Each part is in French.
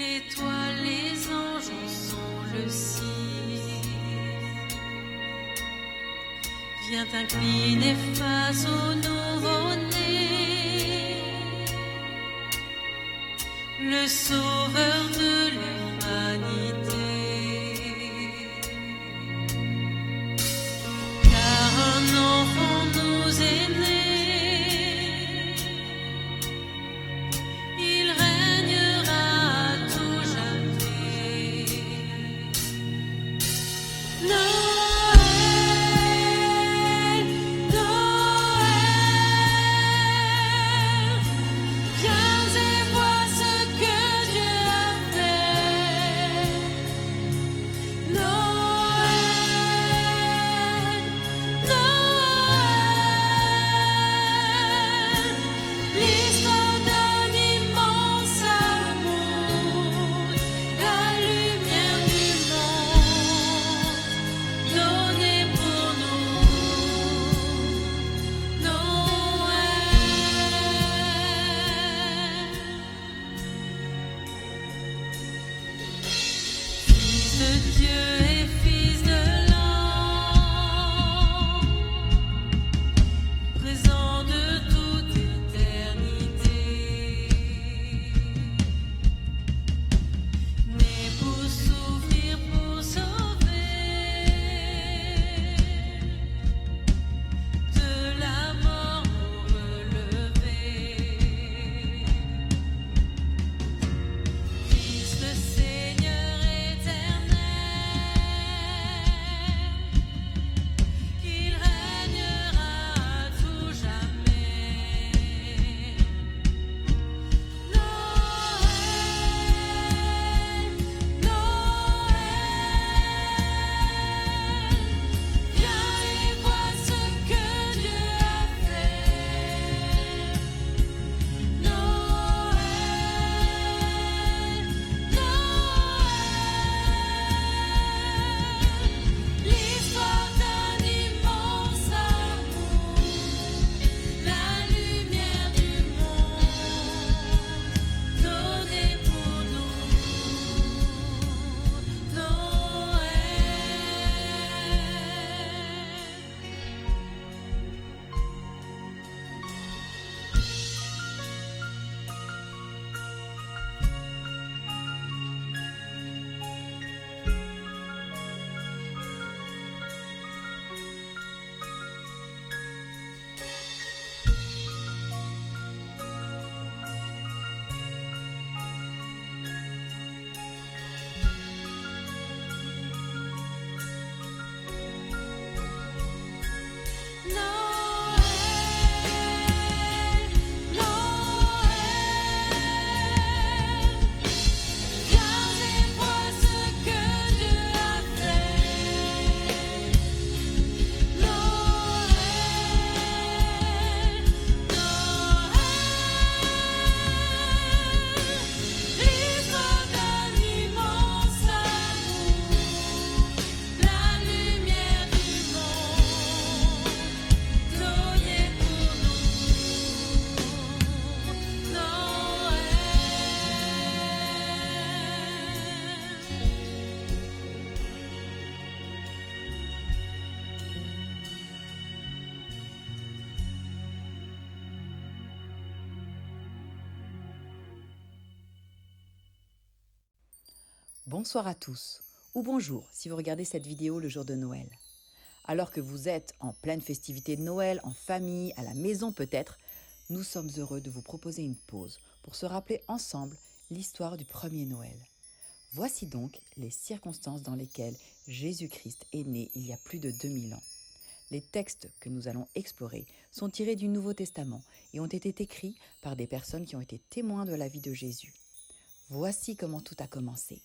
L'étoile, les anges en sont le signe. Viens t'incliner face au nouveau-né, le sauveur de l'humanité. Car un enfant nous est né, il régnera à tout jamais. Noël, Noël, viens et vois ce que Dieu a fait. Noël, Noël, l'histoire d'un immense amour, la lumière du monde donnée pour nous. Noël, Fils de Dieu et Fils de l'homme, présent de toute éternité, né pour souffrir, pour sauver, de la mort nous relever. Christ Seigneur éternel, il régnera à tout jamais. Noël, Noël, viens et vois ce que Dieu a fait. Noël, Noël, l'histoire d'un immense amour, la lumière du monde donnée pour nous. Noël, Noël, viens et vois ce que Dieu a fait. Noël, Noël, l'histoire d'un immense amour, la lumière du monde donnée pour nous. Noël. Bonsoir à tous, ou bonjour si vous regardez cette vidéo le jour de Noël. Alors que vous êtes en pleine festivité de Noël, en famille, à la maison peut-être, nous sommes heureux de vous proposer une pause pour se rappeler ensemble l'histoire du premier Noël. Voici donc les circonstances dans lesquelles Jésus-Christ est né il y a plus de 2000 ans. Les textes que nous allons explorer sont tirés du Nouveau Testament et ont été écrits par des personnes qui ont été témoins de la vie de Jésus. Voici comment tout a commencé.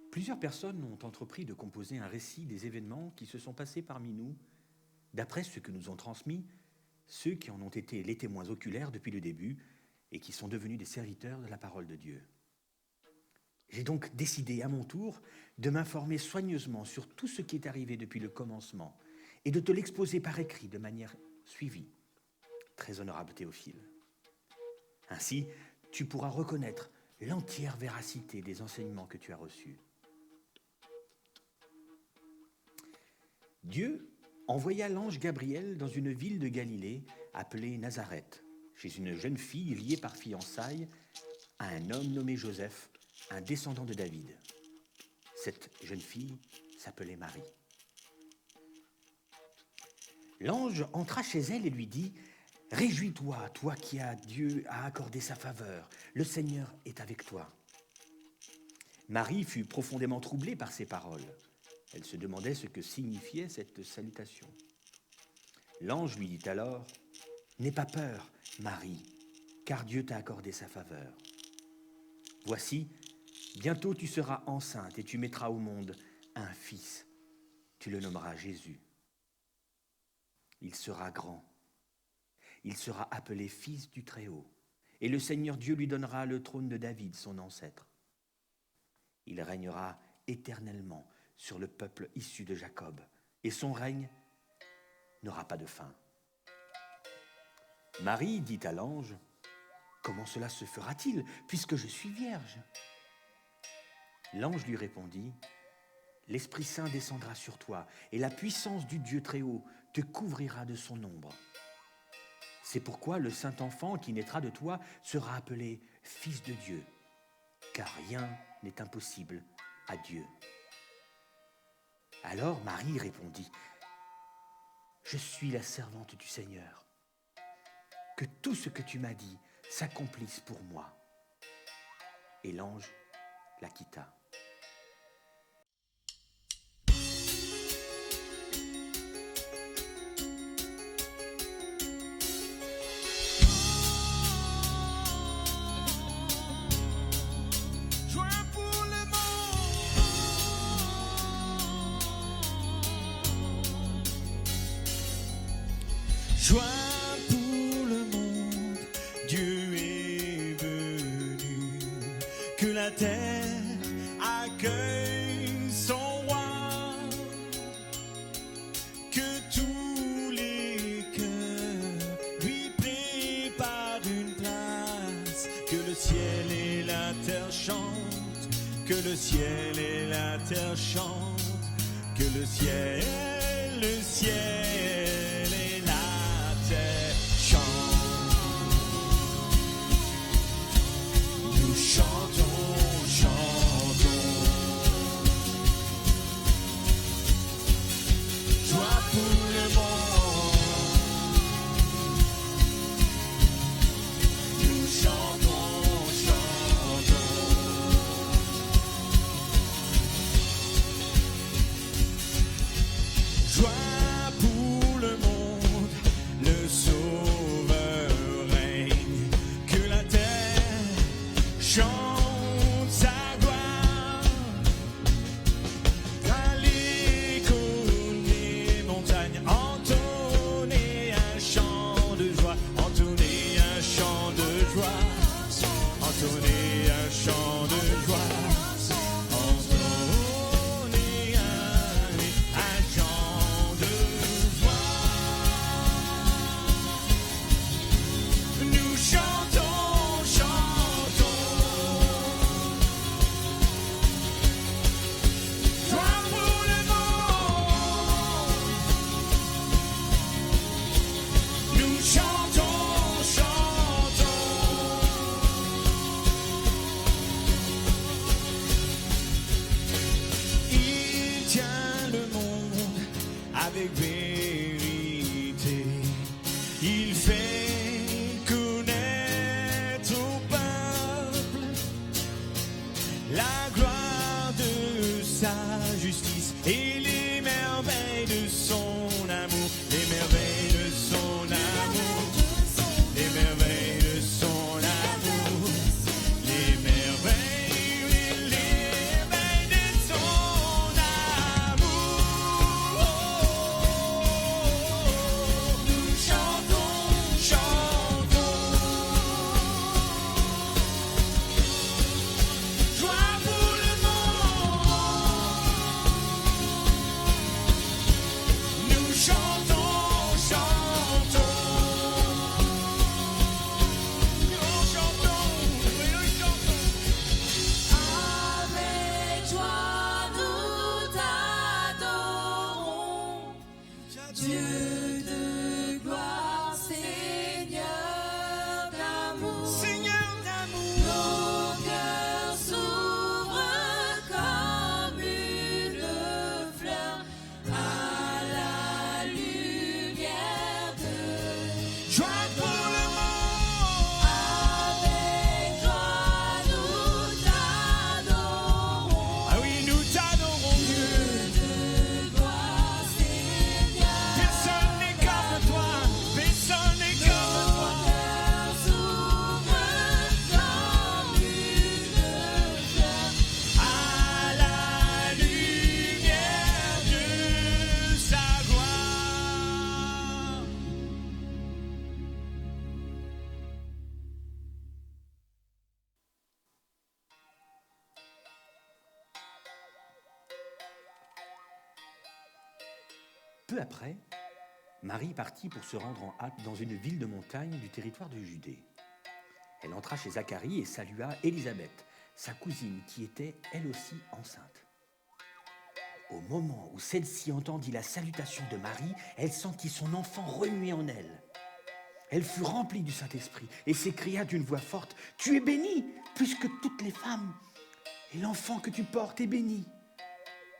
Plusieurs personnes ont entrepris de composer un récit des événements qui se sont passés parmi nous, d'après ce que nous ont transmis ceux qui en ont été les témoins oculaires depuis le début et qui sont devenus des serviteurs de la parole de Dieu. J'ai donc décidé à mon tour de m'informer soigneusement sur tout ce qui est arrivé depuis le commencement et de te l'exposer par écrit de manière suivie. Très honorable Théophile. Ainsi, tu pourras reconnaître l'entière véracité des enseignements que tu as reçus. Dieu envoya l'ange Gabriel dans une ville de Galilée appelée Nazareth, chez une jeune fille liée par fiançailles à un homme nommé Joseph, un descendant de David. Cette jeune fille s'appelait Marie. L'ange entra chez elle et lui dit « Réjouis-toi, toi qui as Dieu a accordé sa faveur, le Seigneur est avec toi. » Marie fut profondément troublée par ces paroles. Elle se demandait ce que signifiait cette salutation. L'ange lui dit alors « N'aie pas peur, Marie, car Dieu t'a accordé sa faveur. Voici, bientôt tu seras enceinte et tu mettras au monde un fils. Tu le nommeras Jésus. Il sera grand. Il sera appelé Fils du Très-Haut. Et le Seigneur Dieu lui donnera le trône de David, son ancêtre. Il régnera éternellement sur le peuple issu de Jacob, et son règne n'aura pas de fin. » Marie dit à l'ange « Comment cela se fera-t-il, puisque je suis vierge ?» L'ange lui répondit « L'Esprit Saint descendra sur toi, et la puissance du Dieu Très-Haut te couvrira de son ombre. C'est pourquoi le saint enfant qui naîtra de toi sera appelé Fils de Dieu, car rien n'est impossible à Dieu. » Alors Marie répondit « Je suis la servante du Seigneur. Que tout ce que tu m'as dit s'accomplisse pour moi. » Et l'ange la quitta. Joie pour le monde, Dieu est venu, que la terre accueille son roi, que tous les cœurs lui préparent une place, que le ciel et la terre chantent, que le ciel et la terre chantent, que le ciel et la terre chantent. Nous chantons, chantons. Joie pour le monde. Nous chantons, chantons. Joie pour le monde, le Sauveur règne, que la terre chante sa gloire. À les cônes des montagnes, entonnez un chant de joie, entonnez un chant de joie, entonnez un chant de joie. Peu après, Marie partit pour se rendre en hâte dans une ville de montagne du territoire de Judée. Elle entra chez Zacharie et salua Élisabeth, sa cousine, qui était elle aussi enceinte. Au moment où celle-ci entendit la salutation de Marie, elle sentit son enfant remuer en elle. Elle fut remplie du Saint-Esprit et s'écria d'une voix forte, « Tu es bénie plus que toutes les femmes, et l'enfant que tu portes est béni.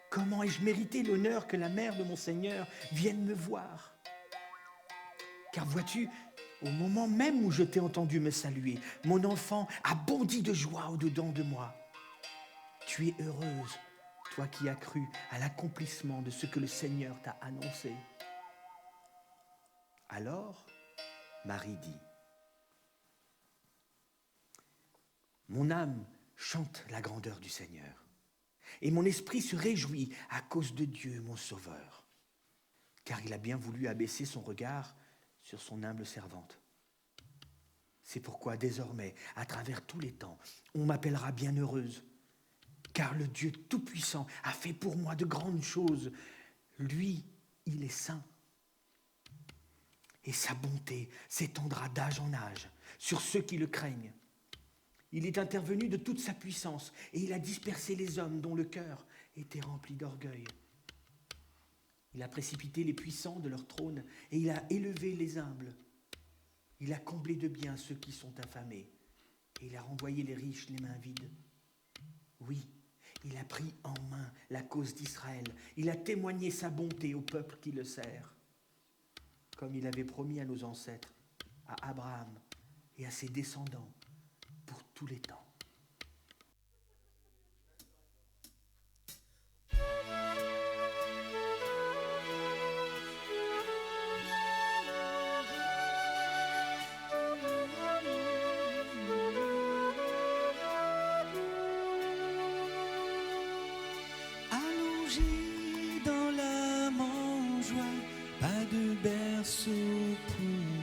Comment ai-je mérité l'honneur que la mère de mon Seigneur vienne me voir ? Car vois-tu, au moment même où je t'ai entendu me saluer, mon enfant a bondi de joie au-dedans de moi. Tu es heureuse, toi qui as cru à l'accomplissement de ce que le Seigneur t'a annoncé. » Alors, Marie dit, « Mon âme chante la grandeur du Seigneur, et mon esprit se réjouit à cause de Dieu, mon Sauveur, car il a bien voulu abaisser son regard sur son humble servante. C'est pourquoi désormais, à travers tous les temps, on m'appellera bienheureuse, car le Dieu Tout-Puissant a fait pour moi de grandes choses. Lui, il est saint. Et sa bonté s'étendra d'âge en âge sur ceux qui le craignent. Il est intervenu de toute sa puissance et il a dispersé les hommes dont le cœur était rempli d'orgueil. Il a précipité les puissants de leur trône et il a élevé les humbles. Il a comblé de biens ceux qui sont affamés et il a renvoyé les riches les mains vides. Oui, il a pris en main la cause d'Israël. Il a témoigné sa bonté au peuple qui le sert, comme il avait promis à nos ancêtres, à Abraham et à ses descendants, pour tous les temps. Allongé dans la mangeoire, pas de berceau pour lui.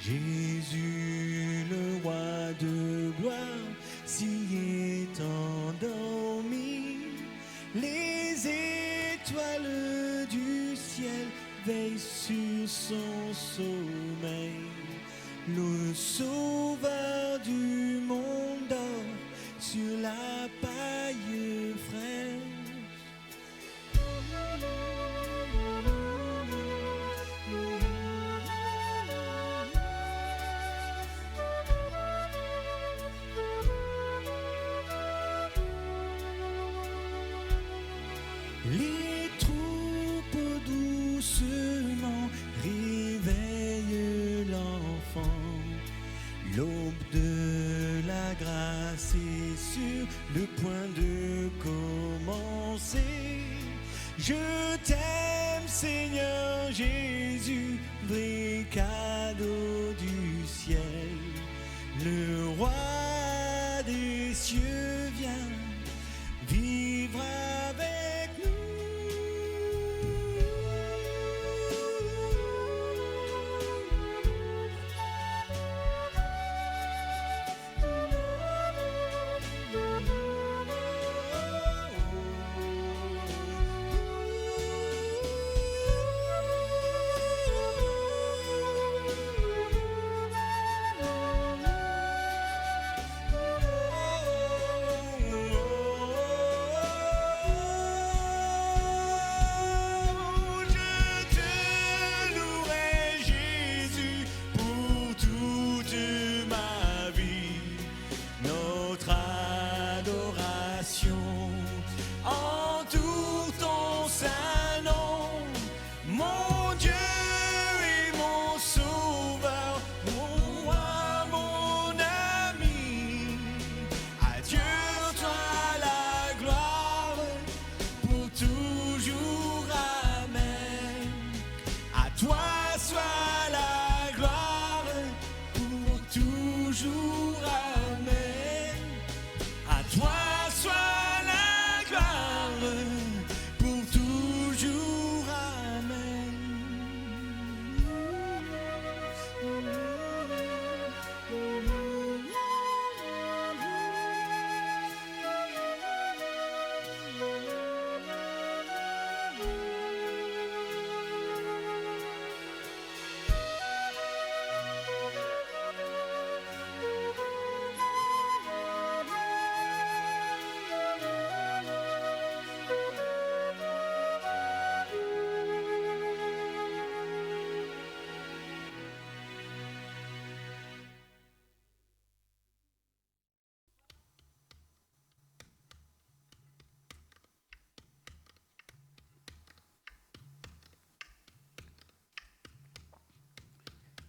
Jésus, le roi de gloire, s'y est endormi. Les étoiles du ciel veillent sur son sommeil. Le sauveur du monde dort sur la paille fraîche. Les troupeaux doucement réveillent l'enfant. L'aube de la grâce est sur le point de commencer. Je t'aime, Seigneur Jésus, vrai cadeau du ciel. Le roi des cieux vient vivre avec nous.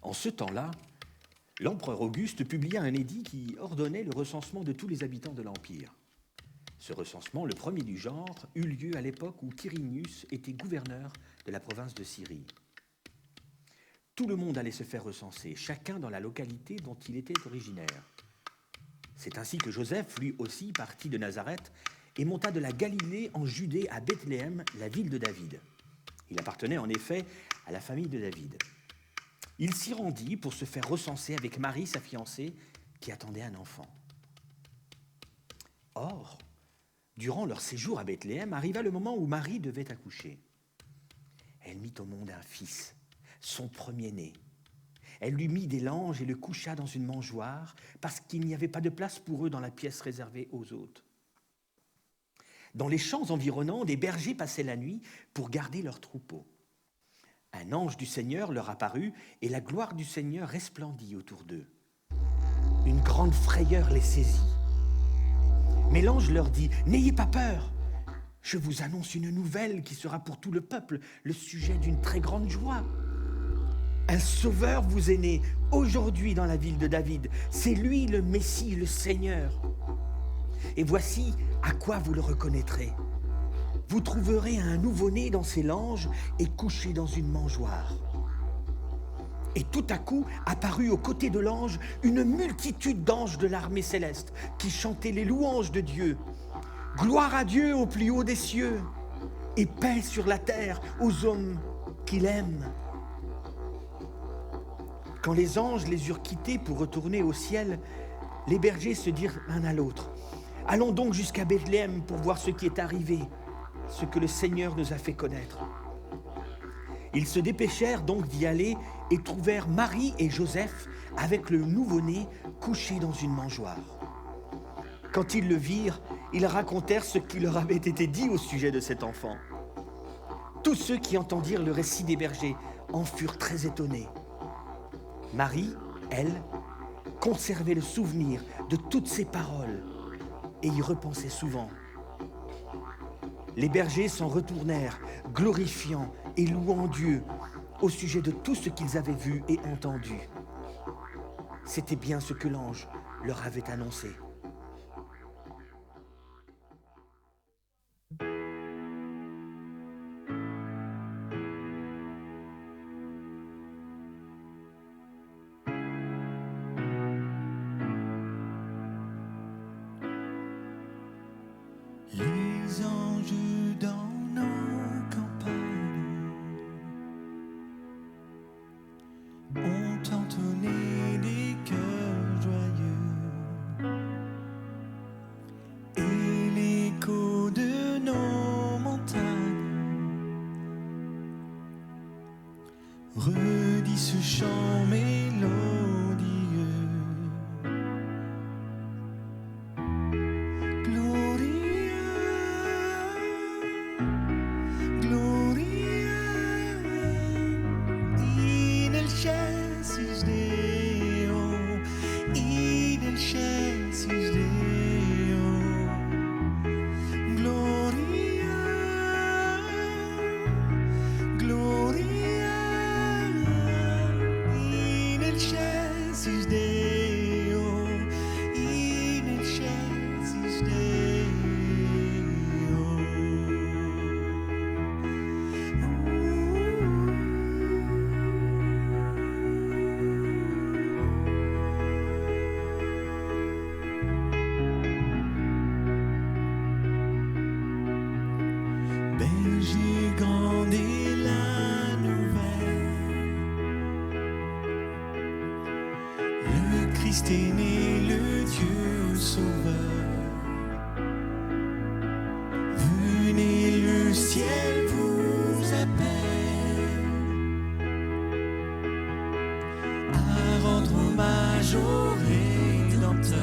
En ce temps-là, l'empereur Auguste publia un édit qui ordonnait le recensement de tous les habitants de l'Empire. Ce recensement, le premier du genre, eut lieu à l'époque où Quirinius était gouverneur de la province de Syrie. Tout le monde allait se faire recenser, chacun dans la localité dont il était originaire. C'est ainsi que Joseph, lui aussi, partit de Nazareth et monta de la Galilée en Judée à Bethléem, la ville de David. Il appartenait en effet à la famille de David. Il s'y rendit pour se faire recenser avec Marie, sa fiancée, qui attendait un enfant. Or, durant leur séjour à Bethléem, arriva le moment où Marie devait accoucher. Elle mit au monde un fils, son premier-né. Elle lui mit des langes et le coucha dans une mangeoire parce qu'il n'y avait pas de place pour eux dans la pièce réservée aux hôtes. Dans les champs environnants, des bergers passaient la nuit pour garder leurs troupeaux. Un ange du Seigneur leur apparut et la gloire du Seigneur resplendit autour d'eux. Une grande frayeur les saisit. Mais l'ange leur dit « N'ayez pas peur, je vous annonce une nouvelle qui sera pour tout le peuple le sujet d'une très grande joie. Un sauveur vous est né aujourd'hui dans la ville de David. C'est lui le Messie, le Seigneur. Et voici à quoi vous le reconnaîtrez. Vous trouverez un nouveau-né dans ses langes et couché dans une mangeoire. » Et tout à coup apparut aux côtés de l'ange une multitude d'anges de l'armée céleste qui chantaient les louanges de Dieu. « Gloire à Dieu au plus haut des cieux et paix sur la terre aux hommes qu'il aime. » Quand les anges les eurent quittés pour retourner au ciel, les bergers se dirent l'un à l'autre « Allons donc jusqu'à Bethléem pour voir ce qui est arrivé, ce que le Seigneur nous a fait connaître. » Ils se dépêchèrent donc d'y aller et trouvèrent Marie et Joseph avec le nouveau-né couché dans une mangeoire. Quand ils le virent, ils racontèrent ce qui leur avait été dit au sujet de cet enfant. Tous ceux qui entendirent le récit des bergers en furent très étonnés. Marie, elle, conservait le souvenir de toutes ces paroles et y repensait souvent. Les bergers s'en retournèrent, glorifiant et louant Dieu au sujet de tout ce qu'ils avaient vu et entendu. C'était bien ce que l'ange leur avait annoncé. Les anges dans nos campagnes ont entonné des chœurs joyeux et l'écho de nos montagnes redit ce chant mélodieux. Berger grand et la nouvelle, le Christ est né, le Dieu sauveur. Venez, le ciel vous appelle à rendre hommage au Rédempteur.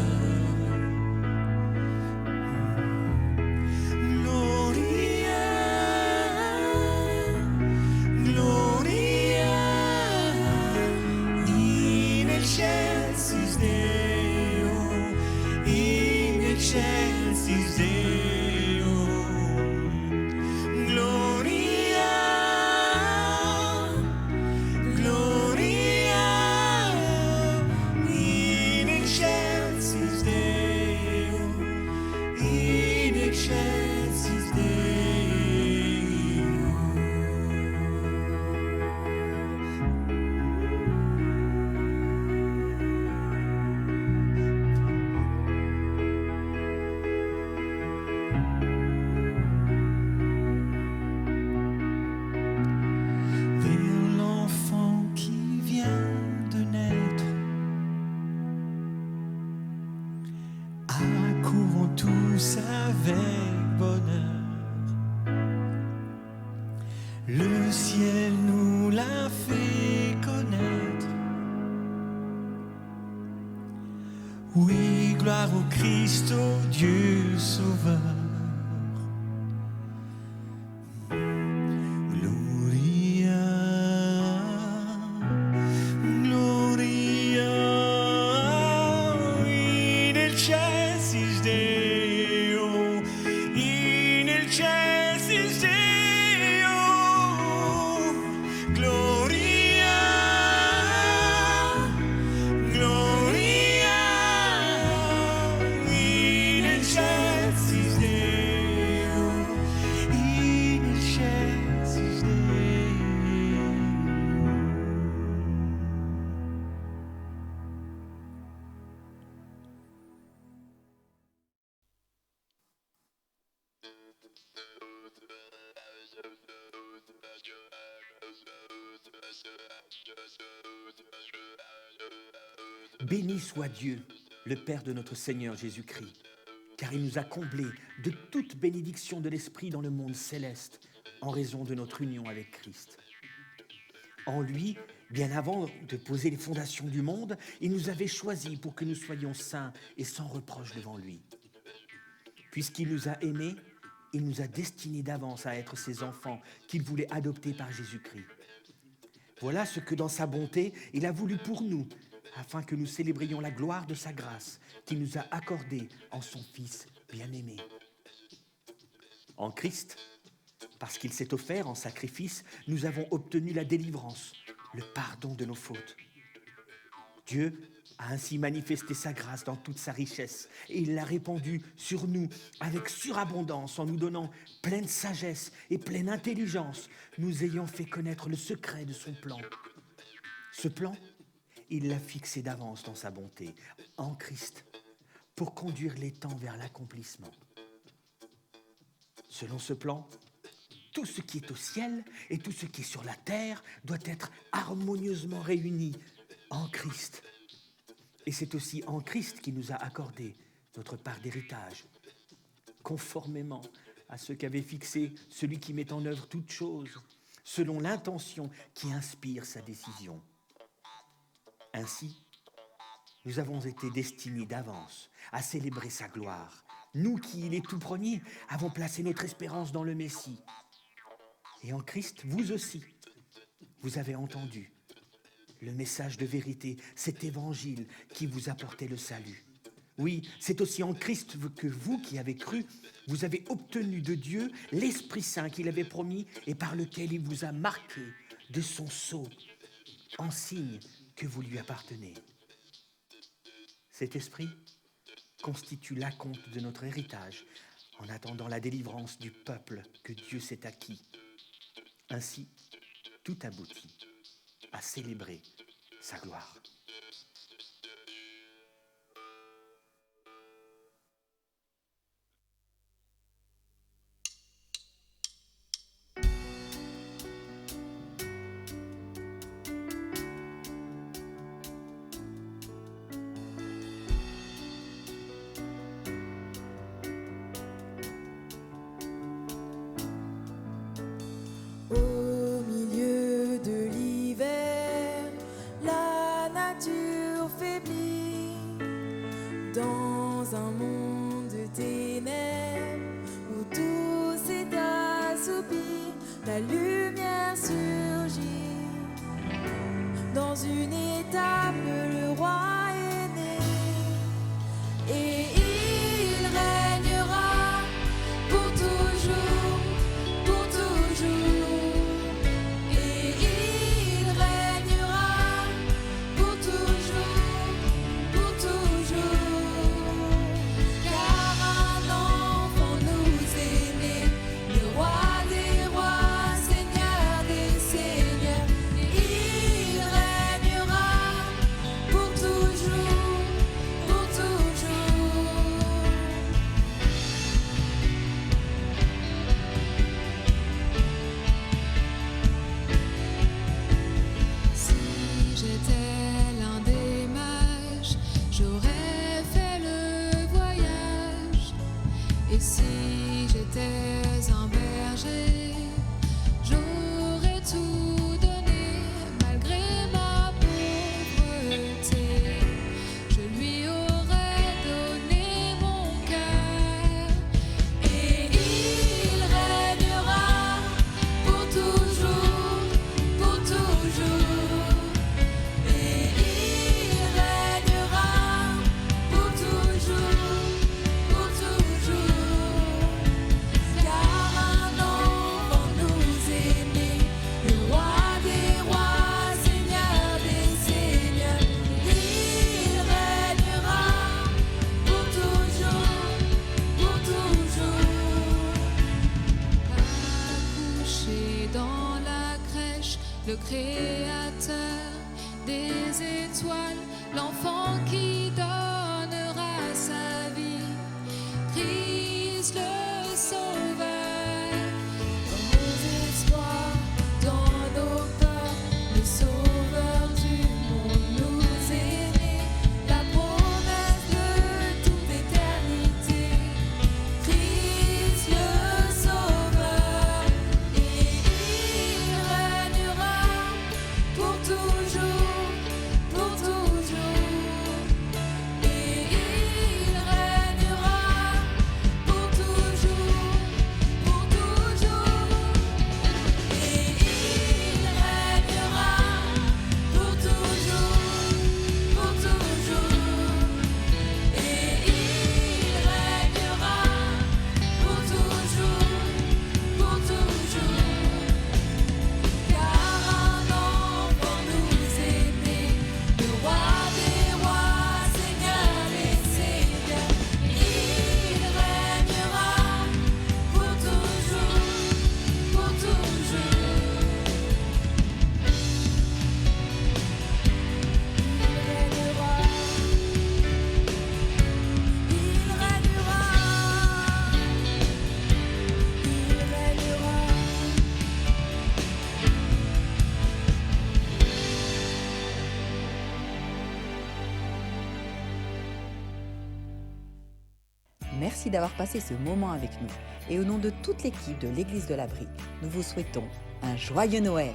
Gloria, tous avec bonheur. Le ciel nous l'a fait connaître. Oui, gloire au Christ, au Dieu Sauveur. Gloria, Gloria in excelsis Deo, in excelsis Deo. Gloria, Gloria in excelsis Deo, in excelsis Deo. Béni soit Dieu, le Père de notre Seigneur Jésus-Christ, car il nous a comblés de toute bénédiction de l'Esprit dans le monde céleste, en raison de notre union avec Christ. En lui, bien avant de poser les fondations du monde, il nous avait choisis pour que nous soyons saints et sans reproche devant lui. Puisqu'il nous a aimés, il nous a destinés d'avance à être ses enfants qu'il voulait adopter par Jésus-Christ. Voilà ce que dans sa bonté, il a voulu pour nous, afin que nous célébrions la gloire de sa grâce qu'il nous a accordée en son Fils bien-aimé. En Christ, parce qu'il s'est offert en sacrifice, nous avons obtenu la délivrance, le pardon de nos fautes. Dieu a ainsi manifesté sa grâce dans toute sa richesse et il l'a répandue sur nous avec surabondance en nous donnant pleine sagesse et pleine intelligence, nous ayant fait connaître le secret de son plan. Ce plan, il l'a fixé d'avance dans sa bonté, en Christ, pour conduire les temps vers l'accomplissement. Selon ce plan, tout ce qui est au ciel et tout ce qui est sur la terre doit être harmonieusement réuni en Christ. Et c'est aussi en Christ qui nous a accordé notre part d'héritage, conformément à ce qu'avait fixé celui qui met en œuvre toutes choses, selon l'intention qui inspire sa décision. Ainsi, nous avons été destinés d'avance à célébrer sa gloire. Nous qui, les tout premiers, avons placé notre espérance dans le Messie. Et en Christ, vous aussi, vous avez entendu le message de vérité, cet évangile qui vous apportait le salut. Oui, c'est aussi en Christ que vous qui avez cru, vous avez obtenu de Dieu l'Esprit Saint qu'il avait promis et par lequel il vous a marqué de son sceau, en signe que vous lui appartenez. Cet esprit constitue l'acompte de notre héritage en attendant la délivrance du peuple que Dieu s'est acquis. Ainsi, tout aboutit à célébrer sa gloire. Au milieu de l'hiver, la nature faiblit. Dans un monde de ténèbres où tout s'est assoupi, la lumière surgit. Dans une étape, le roi est né. Et il régnera pour toujours, pour toujours. Et il régnera pour toujours, pour toujours. Car un enfant nous est né, le roi des rois, Seigneur des seigneurs. Il régnera pour Merci d'avoir passé ce moment avec nous. Et au nom de toute l'équipe de l'Église de l'Abri, nous vous souhaitons un joyeux Noël.